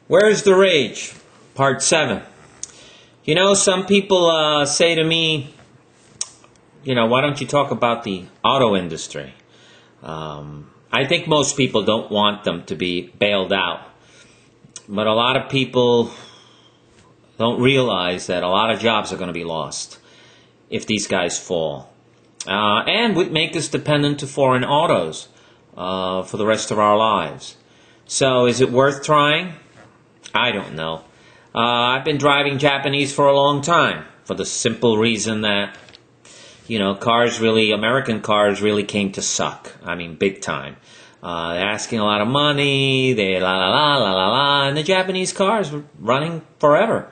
Where's the Rage? Part 7. You know, some people say to me, why don't you talk about the auto industry? I think most people don't want them to be bailed out. But a lot of people don't realize that a lot of jobs are going to be lost if these guys fall. And would make us dependent to foreign autos for the rest of our lives. So is it worth trying? I don't know. I've been driving Japanese for a long time for the simple reason that, American cars really came to suck. I mean, big time. They're asking a lot of money, they la la la la la la, and the Japanese cars were running forever.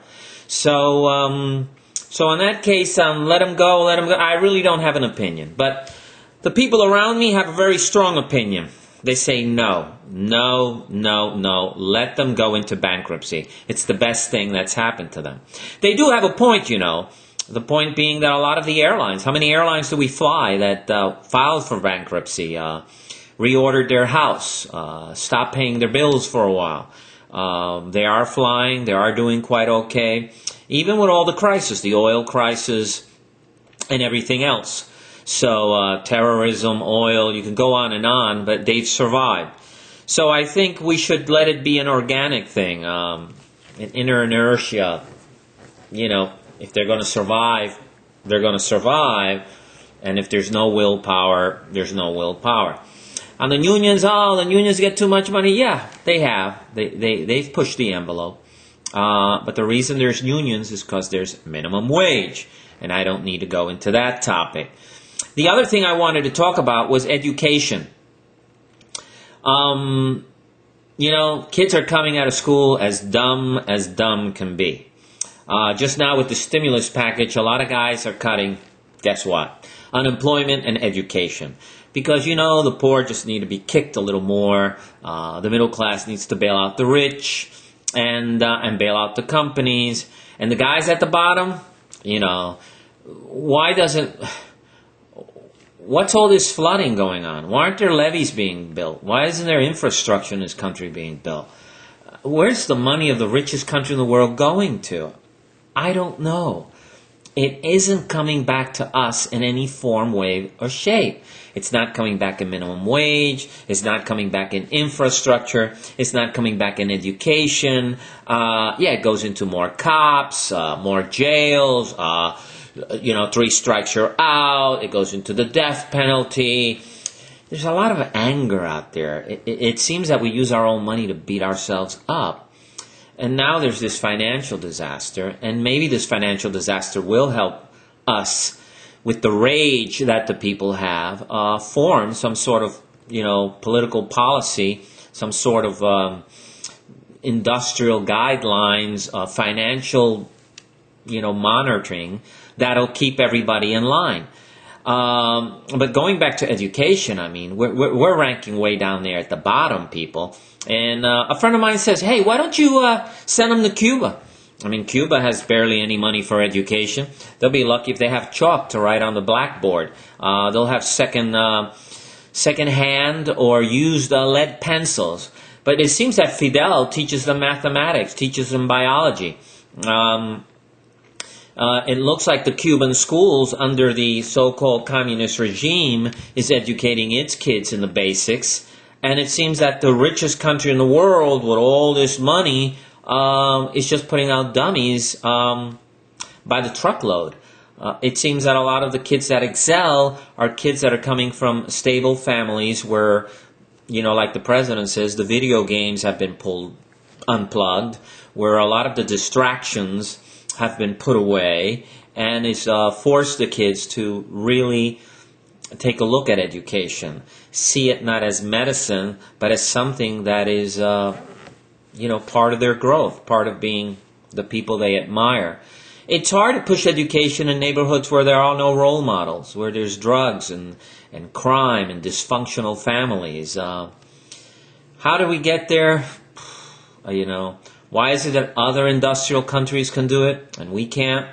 So in that case, let them go, let them go. I really don't have an opinion. But the people around me have a very strong opinion. They say no, let them go into bankruptcy. It's the best thing that's happened to them. They do have a point, The point being that a lot of the airlines, how many airlines do we fly that filed for bankruptcy, reordered their house, stopped paying their bills for a while? They are flying, they are doing quite okay, even with all the crisis, the oil crisis and everything else. So terrorism, oil, you can go on, but they've survived. So I think we should let it be an organic thing, an inner inertia. If they're going to survive, they're going to survive. And if there's no willpower, there's no willpower. And the unions get too much money. Yeah, they have. They've pushed the envelope. But the reason there's unions is because there's minimum wage. And I don't need to go into that topic. The other thing I wanted to talk about was education. Kids are coming out of school as dumb can be. Just now with the stimulus package, a lot of guys are cutting, guess what? Unemployment and education. Because, the poor just need to be kicked a little more. The middle class needs to bail out the rich and bail out the companies. And the guys at the bottom, what's all this flooding going on? Why aren't there levees being built? Why isn't there infrastructure in this country being built? Where's the money of the richest country in the world going to? I don't know. It isn't coming back to us in any form, way, or shape. It's not coming back in minimum wage. It's not coming back in infrastructure. It's not coming back in education. It goes into more cops, more jails, 3 strikes you're out. It goes into the death penalty. There's a lot of anger out there. It seems that we use our own money to beat ourselves up. And now there's this financial disaster. And maybe this financial disaster will help us, with the rage that the people have, form some sort of, political policy, some sort of industrial guidelines, financial, monitoring that'll keep everybody in line. But going back to education, we're ranking way down there at the bottom, people. And a friend of mine says, hey, why don't you send them to Cuba? Cuba has barely any money for education. They'll be lucky if they have chalk to write on the blackboard. They'll have second-hand or used lead pencils. But it seems that Fidel teaches them mathematics, teaches them biology. It looks like the Cuban schools under the so-called communist regime is educating its kids in the basics. And it seems that the richest country in the world with all this money is just putting out dummies by the truckload. It seems that a lot of the kids that excel are kids that are coming from stable families where, like the president says, the video games have been unplugged, where a lot of the distractions have been put away, and it's forced the kids to really take a look at education. See it not as medicine, but as something that is, part of their growth, part of being the people they admire. It's hard to push education in neighborhoods where there are no role models, where there's drugs and crime and dysfunctional families. How do we get there? Why is it that other industrial countries can do it and we can't?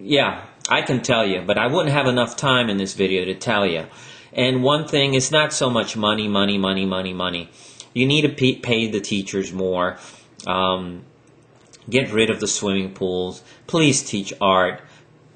Yeah, I can tell you, but I wouldn't have enough time in this video to tell you. And one thing is not so much money, money, money, money, money. You need to pay the teachers more. Get rid of the swimming pools. Please teach art.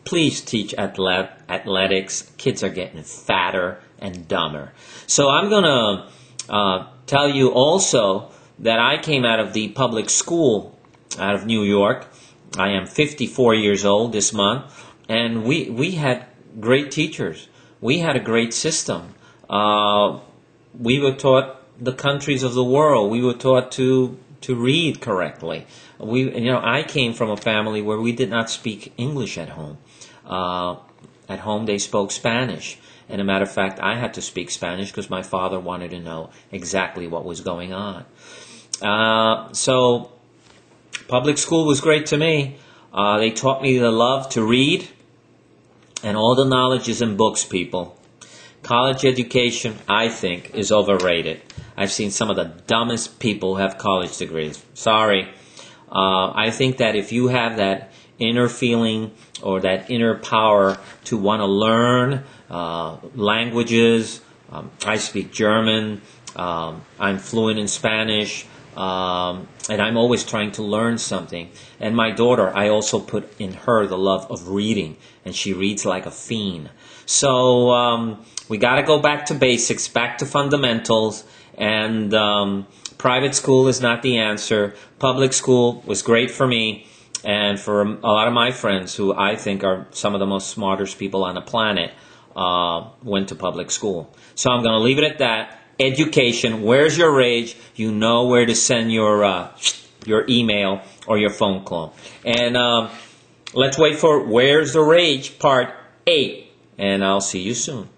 Please teach athletics. Kids are getting fatter and dumber. So I'm going to tell you also that I came out of the public school out of New York. I am 54 years old this month. And we had great teachers. We had a great system. We were taught the countries of the world. We were taught to read correctly. I came from a family where we did not speak English at home. At home, they spoke Spanish. And a matter of fact, I had to speak Spanish because my father wanted to know exactly what was going on. So, public school was great to me. They taught me the love to read. And all the knowledge is in books, people. College education, I think, is overrated. I've seen some of the dumbest people who have college degrees. Sorry. I think that if you have that inner feeling or that inner power to want to learn languages, I speak German, I'm fluent in Spanish, and I'm always trying to learn something. And my daughter, I also put in her the love of reading, and she reads like a fiend. So we got to go back to basics, back to fundamentals, and private school is not the answer. Public school was great for me and for a lot of my friends who I think are some of the most smartest people on the planet went to public school. So I'm going to leave it at that. Education, where's your rage? You know where to send your email or your phone call. And let's wait for Where's the Rage Part 8. And I'll see you soon.